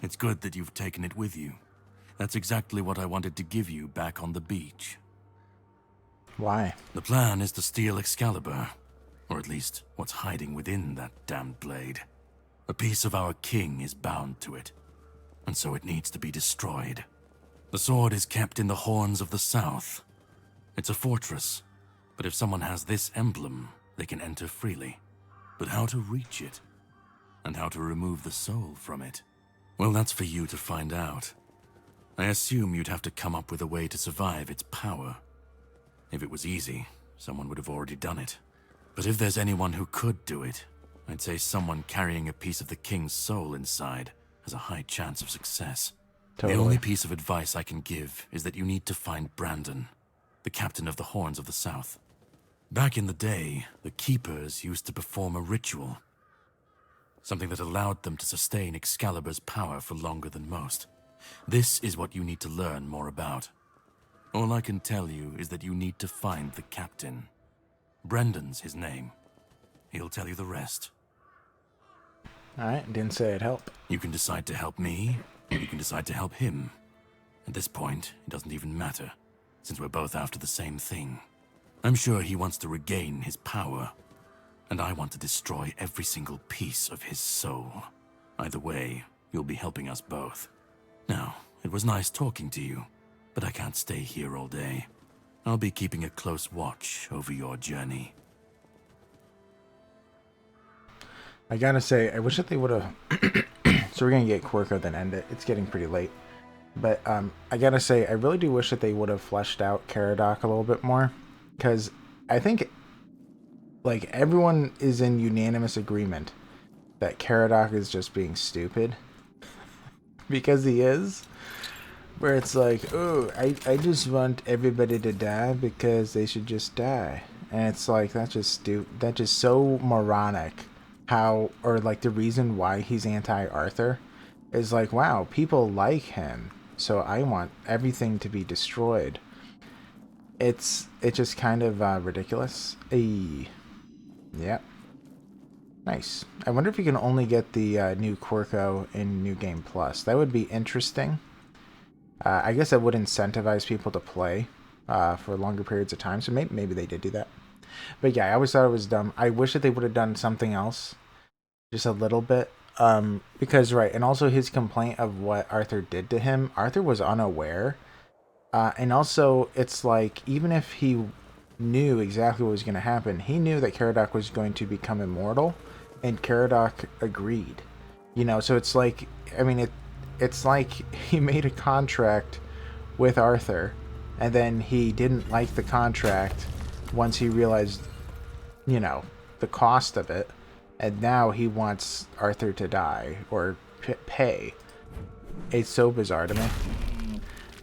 It's good that you've taken it with you. That's exactly what I wanted to give you back on the beach. Why? The plan is to steal Excalibur, or at least what's hiding within that damned blade. A piece of our king is bound to it, and so it needs to be destroyed. The sword is kept in the Horns of the South. It's a fortress, but if someone has this emblem, they can enter freely. But how to reach it, and how to remove the soul from it, well, that's for you to find out. I assume you'd have to come up with a way to survive its power. If it was easy, someone would have already done it. But if there's anyone who could do it, I'd say someone carrying a piece of the king's soul inside has a high chance of success. Totally. The only piece of advice I can give is that you need to find Brandon, the captain of the Horns of the South. Back in the day, the Keepers used to perform a ritual, something that allowed them to sustain Excalibur's power for longer than most. This is what you need to learn more about. All I can tell you is that you need to find the captain. Brendan's his name. He'll tell you the rest. Alright, didn't say it'd help. You can decide to help me, or you can decide to help him. At this point, it doesn't even matter, since we're both after the same thing. I'm sure he wants to regain his power, and I want to destroy every single piece of his soul. Either way, you'll be helping us both. Now, it was nice talking to you, but I can't stay here all day. I'll be keeping a close watch over your journey. I gotta say, I wish that they would have... So we're gonna get Quirko, then end it. It's getting pretty late. But I gotta say, I really do wish that they would have fleshed out Caradoc a little bit more. Because I think, like, everyone is in unanimous agreement that Caradoc is just being stupid. Because he is. Where it's like, oh, I just want everybody to die because they should just die. And it's like, that's just stupid. That's just so moronic. How, or like the reason why he's anti-Arthur is like, wow, people like him. So I want everything to be destroyed. It's just kind of ridiculous. Yep. Nice. I wonder if you can only get the new Quirko in New Game Plus. That would be interesting. I guess that would incentivize people to play for longer periods of time. So maybe they did do that. But yeah, I always thought it was dumb. I wish that they would have done something else. Just a little bit. Because, right, and also his complaint of what Arthur did to him. Arthur was unaware. And also, it's like, even if he knew exactly what was going to happen, he knew that Caradoc was going to become immortal. And Caradoc agreed. You know, so it's like, I mean, it's like he made a contract with Arthur, and then he didn't like the contract once he realized, you know, the cost of it, and now he wants Arthur to die or pay. It's so bizarre to me.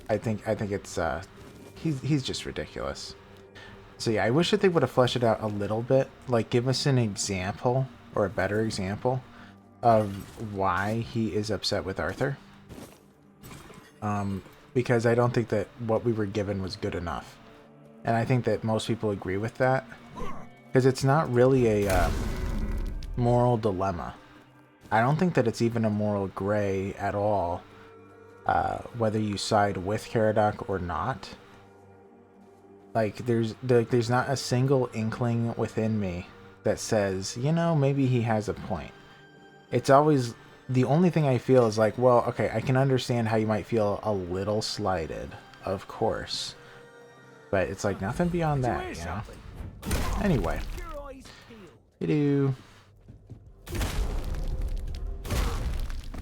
I think it's he's just ridiculous. So yeah, I wish that they would have fleshed it out a little bit, like give us an example or a better example of why he is upset with Arthur. Because I don't think that what we were given was good enough. And I think that most people agree with that. Because it's not really a moral dilemma. I don't think that it's even a moral gray at all. Whether you side with Caradoc or not. Like, there's not a single inkling within me that says, you know, maybe he has a point. It's always, the only thing I feel is like, well, okay, I can understand how you might feel a little slighted, of course. But it's like nothing beyond that, you know? Anyway. Hello.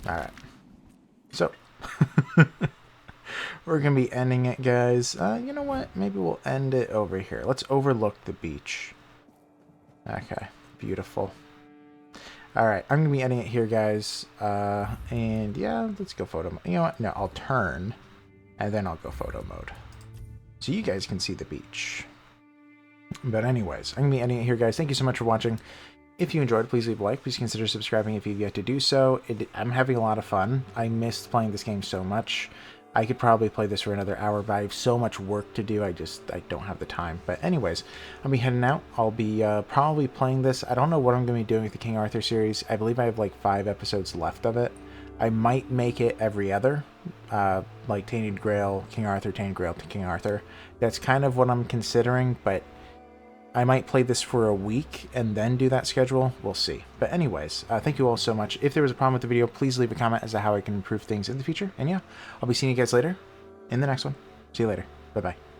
Alright. So. We're going to be ending it, guys. You know what? Maybe we'll end it over here. Let's overlook the beach. Okay. Beautiful. Alright. I'm going to be ending it here, guys. And yeah, let's go photo mode. You know what? No, I'll turn. And then I'll go photo mode. So you guys can see the beach. But anyways, I'm going to be ending it here, guys. Thank you so much for watching. If you enjoyed, please leave a like. Please consider subscribing if you've yet to do so. I'm having a lot of fun. I missed playing this game so much. I could probably play this for another hour, but I have so much work to do, I don't have the time. But anyways, I'll be heading out. I'll be probably playing this. I don't know what I'm going to be doing with the King Arthur series. I believe I have like 5 episodes left of it. I might make it every other, like Tainted Grail, King Arthur, Tainted Grail to King Arthur. That's kind of what I'm considering, but I might play this for a week and then do that schedule. We'll see. But anyways, thank you all so much. If there was a problem with the video, please leave a comment as to how I can improve things in the future. And yeah, I'll be seeing you guys later in the next one. See you later. Bye-bye.